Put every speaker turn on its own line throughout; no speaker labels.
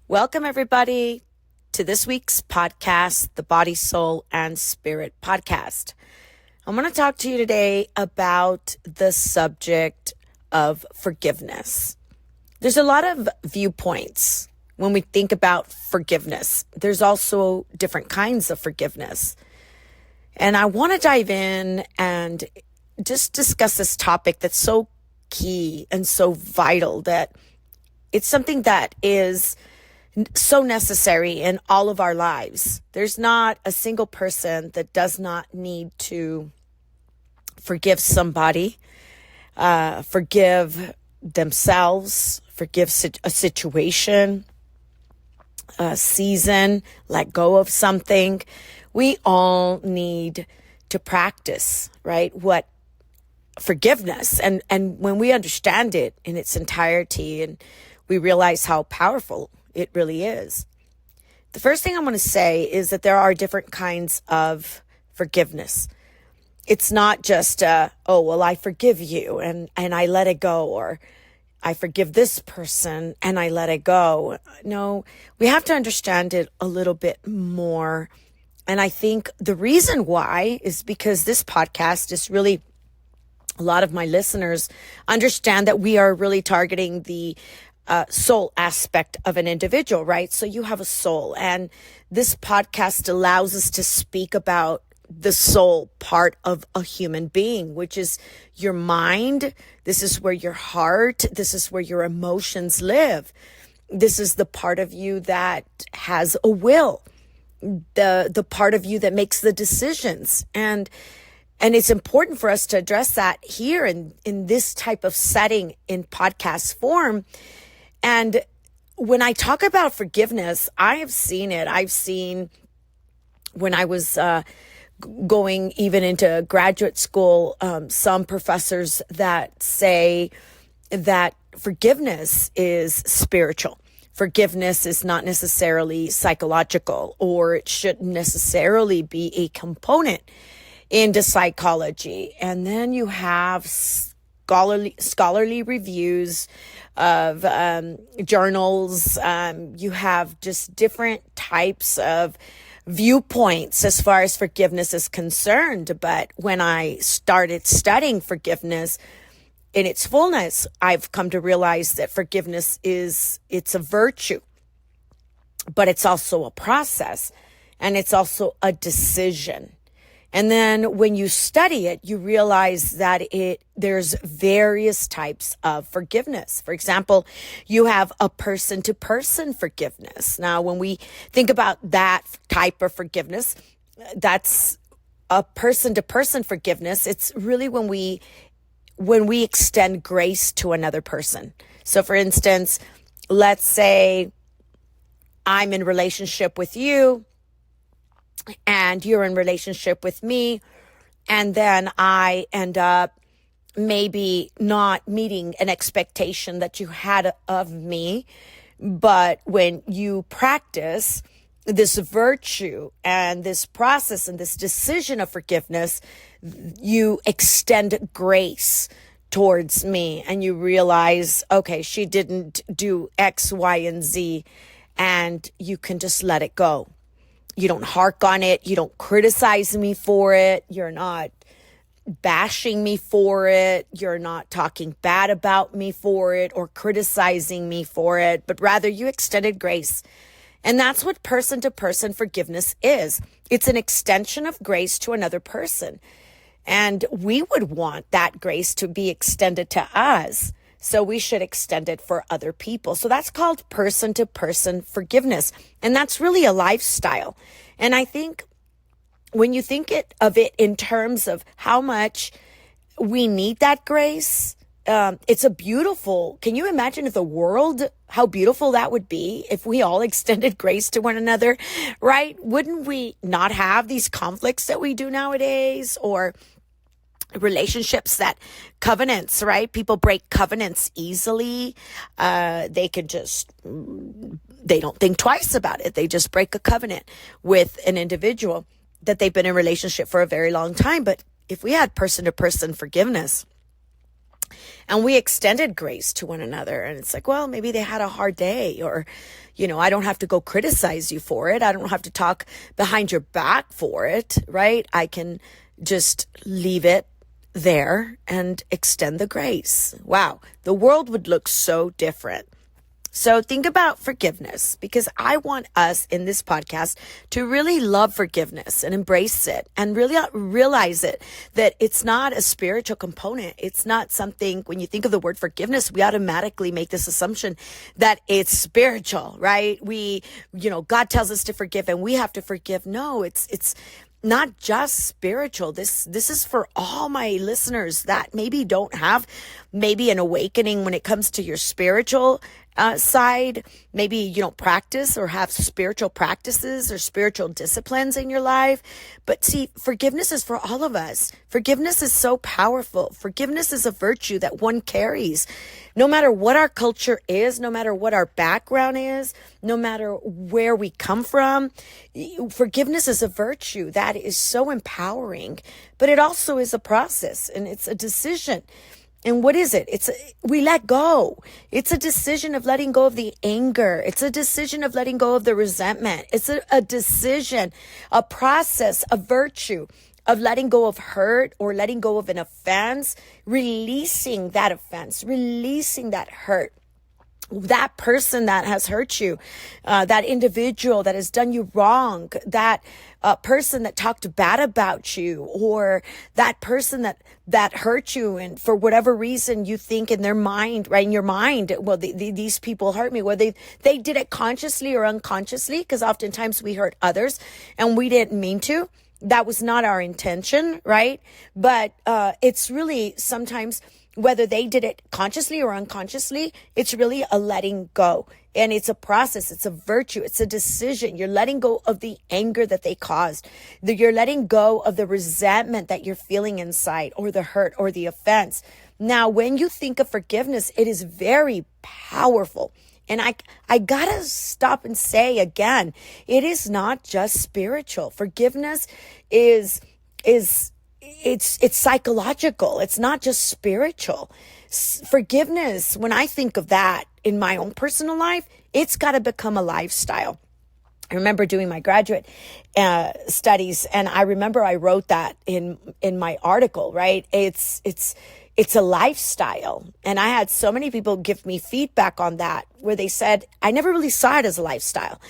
Welcome, everybody, to this week's podcast, the Body, Soul, and Spirit podcast. I'm going to talk to you today about the subject of forgiveness. There's a lot of viewpoints when we think about forgiveness. There's also different kinds of forgiveness. And I want to dive in and just discuss this topic that's so key and so vital, that it's something that is so necessary in all of our lives. There's not a single person that does not need to forgive somebody, forgive themselves, forgive a situation, a season, let go of something. We all need to practice, right? What forgiveness, and when we understand it in its entirety and we realize how powerful it really is. The first thing I'm going to say is that there are different kinds of forgiveness. It's not just, I forgive you and I let it go, or I forgive this person and I let it go. No, we have to understand it a little bit more. And I think the reason why is because this podcast is really, a lot of my listeners understand that we are really targeting the soul aspect of an individual, right? So you have a soul, and this podcast allows us to speak about the soul part of a human being, which is your mind. This is where your heart, this is where your emotions live. This is the part of you that has a will, the part of you that makes the decisions. And it's important for us to address that here in this type of setting in podcast form. And when I talk about forgiveness, I have seen it. I've seen when I was going even into graduate school, some professors that say that forgiveness is spiritual. Forgiveness is not necessarily psychological, or it shouldn't necessarily be a component into psychology. And then you have scholarly reviews of journals. You have just different types of viewpoints as far as forgiveness is concerned. But when I started studying forgiveness in its fullness, I've come to realize that forgiveness it's a virtue, but it's also a process, and it's also a decision. And then when you study it, you realize that there's various types of forgiveness. For example, you have a person-to-person forgiveness. Now, when we think about that type of forgiveness, that's a person-to-person forgiveness. It's really when we extend grace to another person. So for instance, let's say I'm in relationship with you, and you're in relationship with me, and then I end up maybe not meeting an expectation that you had of me. But when you practice this virtue and this process and this decision of forgiveness, you extend grace towards me, and you realize, okay, she didn't do X, Y, and Z, and you can just let it go. You don't hark on it. You don't criticize me for it. You're not bashing me for it. You're not talking bad about me for it or criticizing me for it, but rather you extended grace. And that's what person-to-person forgiveness is. It's an extension of grace to another person. And we would want that grace to be extended to us. So we should extend it for other people. So that's called person-to-person forgiveness. And that's really a lifestyle. And I think when you think of it in terms of how much we need that grace, it's a beautiful, can you imagine the world, how beautiful that would be if we all extended grace to one another, right? Wouldn't we not have these conflicts that we do nowadays, or relationships that covenants, right? People break covenants easily. They don't think twice about it. They just break a covenant with an individual that they've been in a relationship for a very long time. But if we had person-to-person forgiveness, And we extended grace to one another. And it's like, well, maybe they had a hard day, or, I don't have to go criticize you for it. I don't have to talk behind your back for it, right? I can just leave it there and extend the grace. Wow. The world would look so different. So think about forgiveness, because I want us in this podcast to really love forgiveness and embrace it and really realize it, that it's not a spiritual component. It's not something, when you think of the word forgiveness, we automatically make this assumption that it's spiritual, right? God tells us to forgive and we have to forgive. No, it's not just spiritual. This is for all my listeners that maybe don't have maybe an awakening when it comes to your spiritual side. Maybe you don't practice or have spiritual practices or spiritual disciplines in your life. But see, forgiveness is for all of us. Forgiveness is so powerful. Forgiveness is a virtue that one carries. No matter what our culture is, no matter what our background is, no matter where we come from, forgiveness is a virtue that is so empowering. But it also is a process, and it's a decision. And what is it? We let go. It's a decision of letting go of the anger. It's a decision of letting go of the resentment. It's a decision, a process, a virtue of letting go of hurt or letting go of an offense, releasing that offense, releasing that hurt. That person that has hurt you, that individual that has done you wrong, that person that talked bad about you, or that person that hurt you, and for whatever reason you think in their mind, right, in your mind, well, these people hurt me. Well, they did it consciously or unconsciously, because oftentimes we hurt others and we didn't mean to. That was not our intention, right? But it's really sometimes, whether they did it consciously or unconsciously, it's really a letting go. And it's a process. It's a virtue. It's a decision. You're letting go of the anger that they caused. You're letting go of the resentment that you're feeling inside, or the hurt or the offense. Now, when you think of forgiveness, it is very powerful. And I gotta stop and say again, it is not just spiritual. Forgiveness is it's psychological. It's not just spiritual. Forgiveness, when I think of that in my own personal life, it's got to become a lifestyle. I remember doing my graduate studies, and I remember I wrote that in my article, right? It's a lifestyle. And I had so many people give me feedback on that, where they said, I never really saw it as a lifestyle.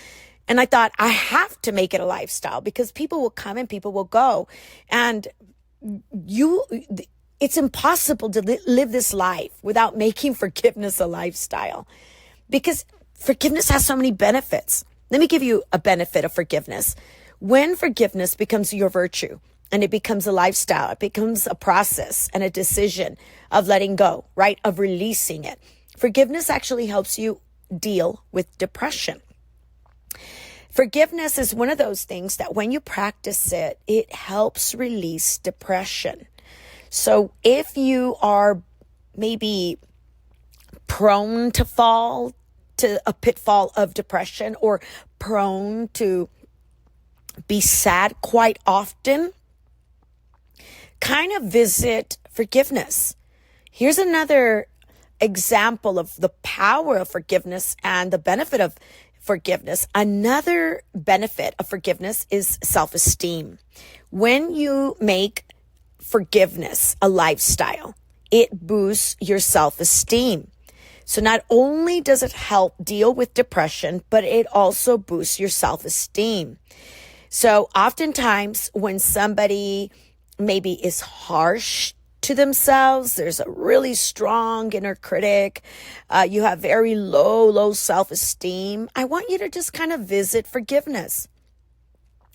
And I thought, I have to make it a lifestyle, because people will come and people will go. And it's impossible to live this life without making forgiveness a lifestyle, because forgiveness has so many benefits. Let me give you a benefit of forgiveness. When forgiveness becomes your virtue and it becomes a lifestyle, it becomes a process and a decision of letting go, right? Of releasing it. Forgiveness actually helps you deal with depression. Forgiveness is one of those things that when you practice it, it helps release depression. So if you are maybe prone to fall to a pitfall of depression, or prone to be sad quite often, kind of visit forgiveness. Here's another example of the power of forgiveness and the benefit of forgiveness. Another benefit of forgiveness is self-esteem. When you make forgiveness a lifestyle, it boosts your self-esteem. So not only does it help deal with depression, but it also boosts your self-esteem. So oftentimes when somebody maybe is harsh to themselves, there's a really strong inner critic, you have very low self-esteem, I want you to just kind of visit forgiveness.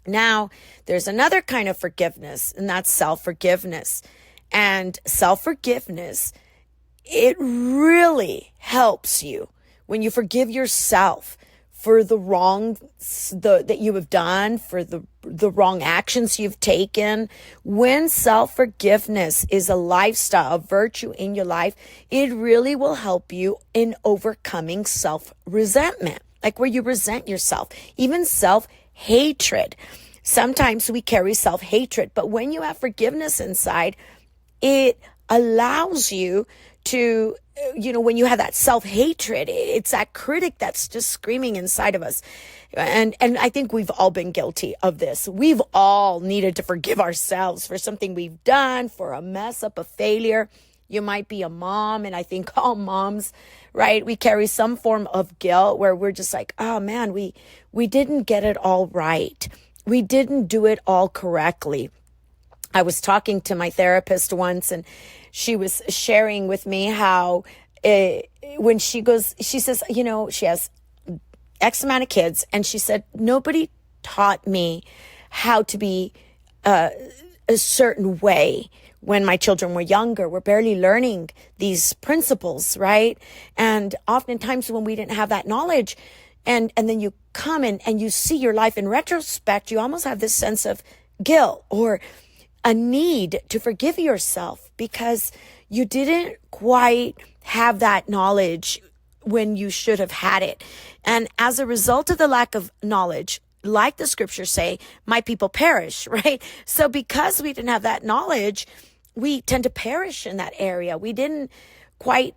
Now, there's another kind of forgiveness, and that's self-forgiveness. And self-forgiveness, it really helps you when you forgive yourself for the wrong that you have done, for the wrong actions you've taken. When self-forgiveness is a lifestyle, a virtue in your life, it really will help you in overcoming self-resentment, like where you resent yourself, even self-hatred. Sometimes we carry self-hatred, but when you have forgiveness inside, it allows you to, when you have that self-hatred, it's that critic that's just screaming inside of us. And I think we've all been guilty of this. We've all needed to forgive ourselves for something we've done, for a mess up, a failure. You might be a mom, and I think all moms, right? We carry some form of guilt where we're just like, oh man, we didn't get it all right. We didn't do it all correctly. I was talking to my therapist once, and she was sharing with me how when she says, she has X amount of kids, and she said, nobody taught me how to be a certain way when my children were younger. We're barely learning these principles, right? And oftentimes when we didn't have that knowledge, and then you come and you see your life in retrospect, you almost have this sense of guilt or a need to forgive yourself because you didn't quite have that knowledge when you should have had it. And as a result of the lack of knowledge, like the scriptures say, my people perish, right? So because we didn't have that knowledge, we tend to perish in that area. We didn't quite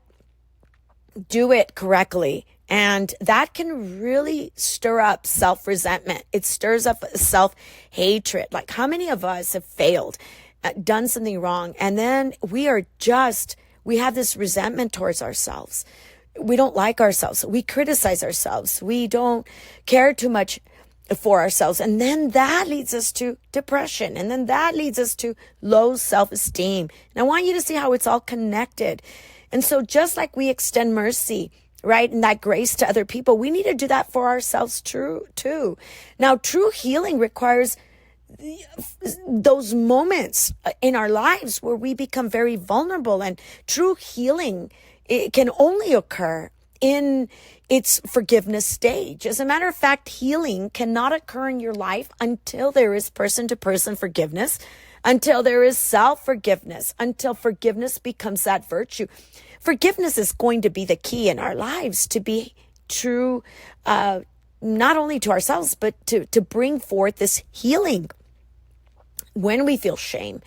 do it correctly. And that can really stir up self-resentment. It stirs up self-hatred. Like, how many of us have failed, done something wrong, and then we have this resentment towards ourselves. We don't like ourselves. We criticize ourselves. We don't care too much for ourselves. And then that leads us to depression. And then that leads us to low self-esteem. And I want you to see how it's all connected. And so just like we extend mercy, right, and that grace to other people, we need to do that for ourselves too. Now, true healing requires those moments in our lives where we become very vulnerable, and true healing, it can only occur in its forgiveness stage. As a matter of fact, healing cannot occur in your life until there is person-to-person forgiveness, until there is self-forgiveness, until forgiveness becomes that virtue. Forgiveness is going to be the key in our lives to be true, not only to ourselves, but to bring forth this healing when we feel shame.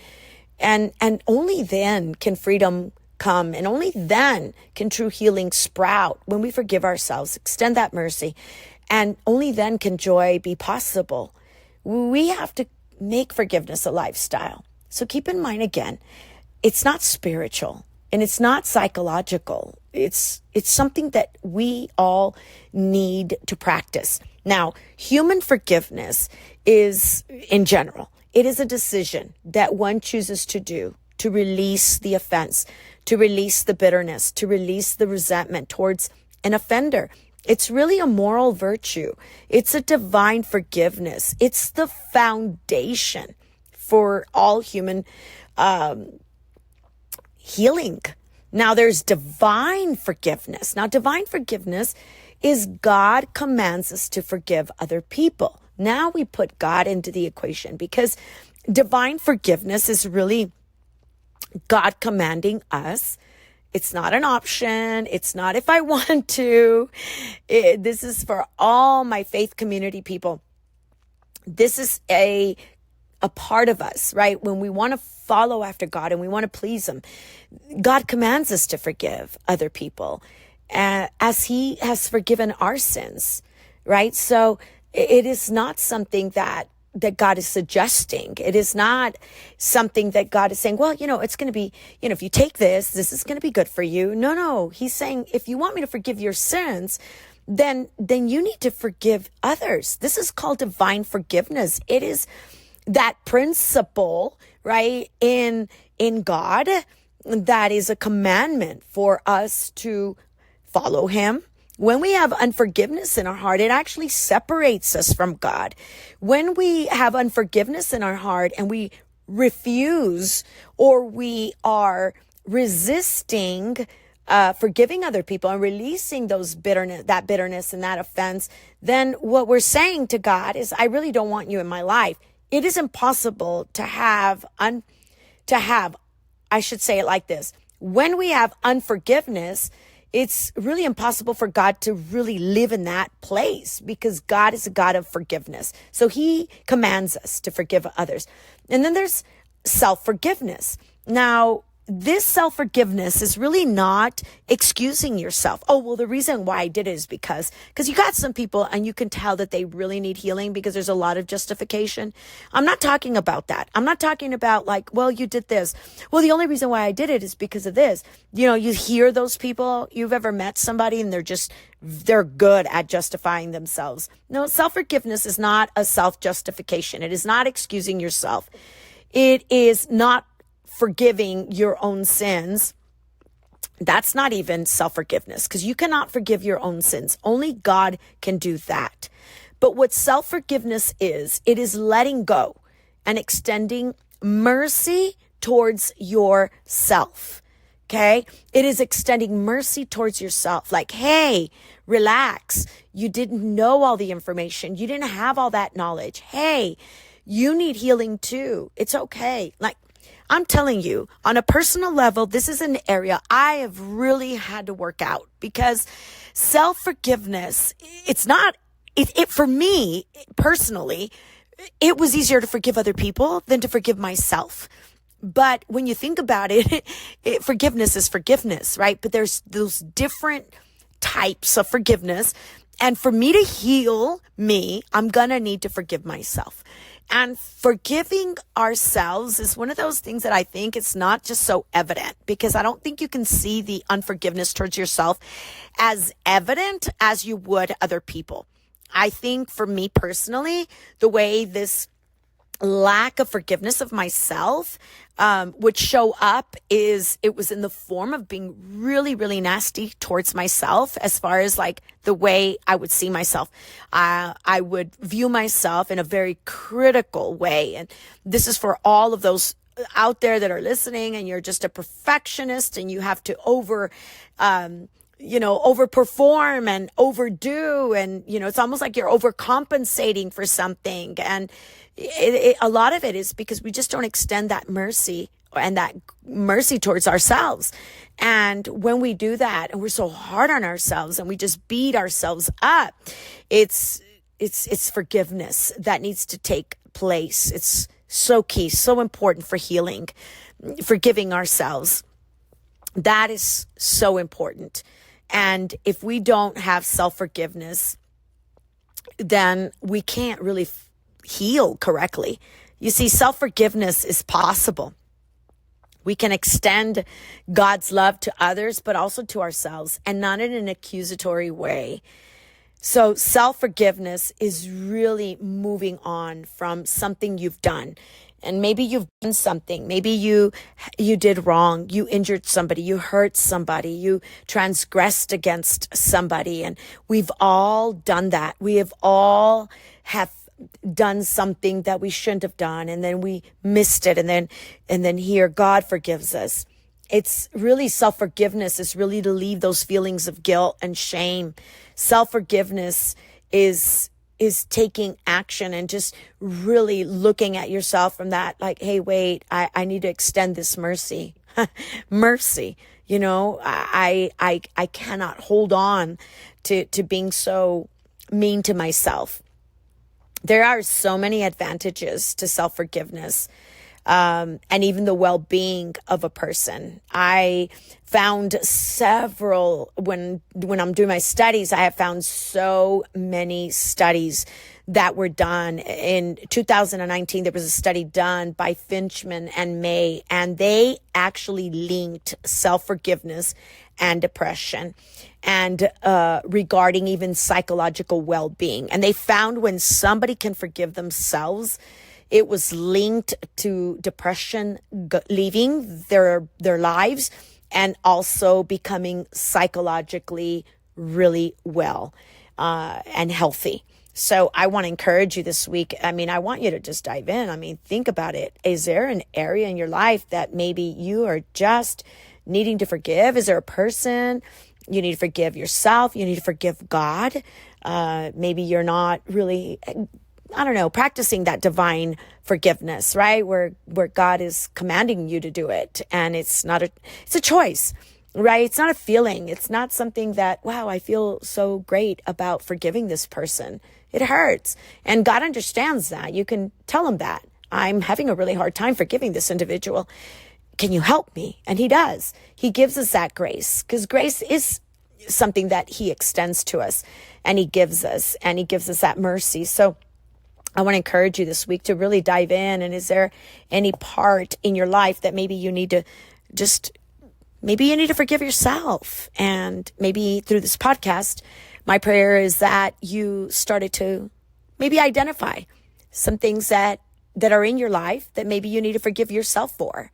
And only then can freedom come, and only then can true healing sprout, when we forgive ourselves, extend that mercy, and only then can joy be possible. We have to make forgiveness a lifestyle. So keep in mind again, it's not spiritual and it's not psychological. It's something that we all need to practice. Now, human forgiveness is, in general, it is a decision that one chooses to do to release the offense, to release the bitterness, to release the resentment towards an offender. It's really a moral virtue. It's a divine forgiveness. It's the foundation for all human healing. Now, there's divine forgiveness. Now, divine forgiveness is God commands us to forgive other people. Now we put God into the equation, because divine forgiveness is really God commanding us. It's not an option. It's not if I want to. This is for all my faith community people. This is a part of us, right? When we want to follow after God and we want to please Him, God commands us to forgive other people as He has forgiven our sins, right? So it is not something that God is suggesting. It is not something that God is saying, well, it's going to be, if you take this is going to be good for you. No. He's saying, if you want me to forgive your sins, then you need to forgive others. This is called divine forgiveness. It is that principle, right, in God, that is a commandment for us to follow Him. When we have unforgiveness in our heart, it actually separates us from God. When we have unforgiveness in our heart and we refuse, or we are resisting forgiving other people and releasing that bitterness and that offense, then what we're saying to God is, I really don't want you in my life. It is impossible to have, I should say it like this. When we have unforgiveness, it's really impossible for God to really live in that place, because God is a God of forgiveness. So He commands us to forgive others. And then there's self-forgiveness. Now, this self-forgiveness is really not excusing yourself. Oh, well, the reason why I did it is because you got some people and you can tell that they really need healing because there's a lot of justification. I'm not talking about that. I'm not talking about like, well, you did this. Well, the only reason why I did it is because of this. You hear those people. You've ever met somebody and they're good at justifying themselves. No, self-forgiveness is not a self-justification. It is not excusing yourself. It is not forgiving your own sins. That's not even self-forgiveness because you cannot forgive your own sins. Only God can do that. But what self-forgiveness is, it is letting go and extending mercy towards yourself. Okay? It is extending mercy towards yourself. Like, hey, relax. You didn't know all the information. You didn't have all that knowledge. Hey, you need healing too. It's okay. Like, I'm telling you, on a personal level, this is an area I have really had to work out because self-forgiveness, for me personally, it was easier to forgive other people than to forgive myself. But when you think about it, forgiveness is forgiveness, right? But there's those different types of forgiveness. And for me to heal me, I'm going to need to forgive myself. And forgiving ourselves is one of those things that I think it's not just so evident because I don't think you can see the unforgiveness towards yourself as evident as you would other people. I think for me personally, the way this lack of forgiveness of myself would show up is it was in the form of being really, really nasty towards myself as far as like the way I would see myself. I would view myself in a very critical way. And this is for all of those out there that are listening and you're just a perfectionist and you have to overperform and overdo. And, it's almost like you're overcompensating for something. And a lot of it is because we just don't extend that mercy and that mercy towards ourselves. And when we do that and we're so hard on ourselves and we just beat ourselves up, it's forgiveness that needs to take place. It's so key, so important for healing, forgiving ourselves. That is so important. And if we don't have self-forgiveness, then we can't really heal correctly. You see, self-forgiveness is possible. We can extend God's love to others, but also to ourselves, and not in an accusatory way. So self-forgiveness is really moving on from something you've done. And maybe you've done something. Maybe you did wrong. You injured somebody. You hurt somebody. You transgressed against somebody. And we've all done that. We have all done something that we shouldn't have done. And then we missed it. And then here God forgives us. It's really self-forgiveness is really to leave those feelings of guilt and shame. Self-forgiveness is taking action and just really looking at yourself from that, like, hey, wait, I need to extend this mercy. Mercy. I cannot hold on to being so mean to myself. There are so many advantages to self-forgiveness. And even the well-being of a person. I found several, when I'm doing my studies, I have found so many studies that were done. In 2019, there was a study done by Finchman and May, and they actually linked self-forgiveness and depression and regarding even psychological well-being. And they found when somebody can forgive themselves, it was linked to depression, leaving their lives, and also becoming psychologically really well and healthy. So I want to encourage you this week. I want you to just dive in. Think about it. Is there an area in your life that maybe you are just needing to forgive? Is there a person you need to forgive yourself? You need to forgive God. Maybe you're not really practicing that divine forgiveness, right? Where God is commanding you to do it. And it's a choice, right? It's not a feeling. It's not something that, wow, I feel so great about forgiving this person. It hurts. And God understands that. You can tell him that. I'm having a really hard time forgiving this individual. can you help me? And he does. He gives us that grace, because grace is something that he extends to us, and he gives us that mercy. So I want to encourage you this week to really dive in. And is there any part in your life that maybe you need to forgive yourself? And maybe through this podcast, my prayer is that you started to maybe identify some things that are in your life that maybe you need to forgive yourself for.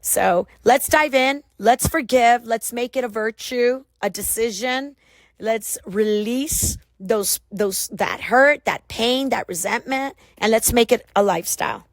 So let's dive in. Let's forgive. Let's make it a virtue, a decision. Let's release that hurt, that pain, that resentment, and let's make it a lifestyle.